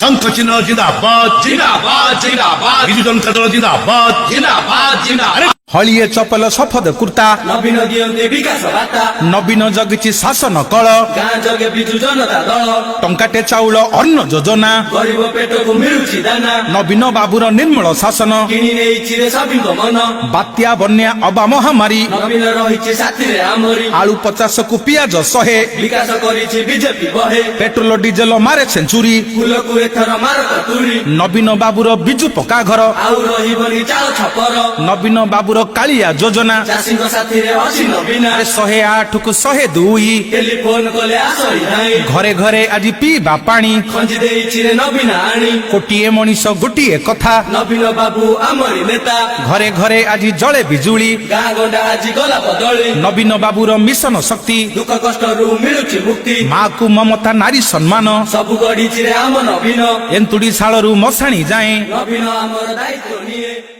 शंख चिन्ह जिंदाबाद जिंदाबाद जिंदाबाद बिजू जनता दल जिंदाबाद जिंदाबाद जिंदाबाद हलिए चपल सफद कुर्ता नवीन दियन्ते विकास बार्ता नवीन जगिछि शासन कल गाँ जगे बिजु जनता दल टंकाटे चाउल अन्न योजना गरीब पेटको मिलुछि दाना नवीन बाबुर निर्मल शासन किनि नेइछि रे सबिको मन बात्या बन्या अबा महामारी नवीन रहिछि साथीरे आमरी आलू 50 को पियाज 100 विकास गरिछि बीजेपी बहे पेट्रोल डीजेल मारे सेंचुरी फुलको एथर मार कतुरी नवीन बाबुर बिजु पक्का घर आउ रहिबनि चाल छपर नवीन बाबुर कालिया योजना चाषीको साथीरे अछि नवीन 108 को 102 टेलिफोन कले आसरी नाही घरे घरे आज पीवा पानी खंजी देइछि रे नवीन आणी कोटिए मनीष गोटिए कथा नवीन बाबू आमरी नेता घरे घरे आज जले बिजुली गाँ गंडा आजि गला बदली नवीन बाबुर मिशन शक्ति दुख कष्टरू मिलुछि मुक्ति माँ को ममता नारी सम्मान सबु गढिछि रे आम नवीन एंतुड़ी शालरू मशाणी जाए नवीन आमर दायित्व निये।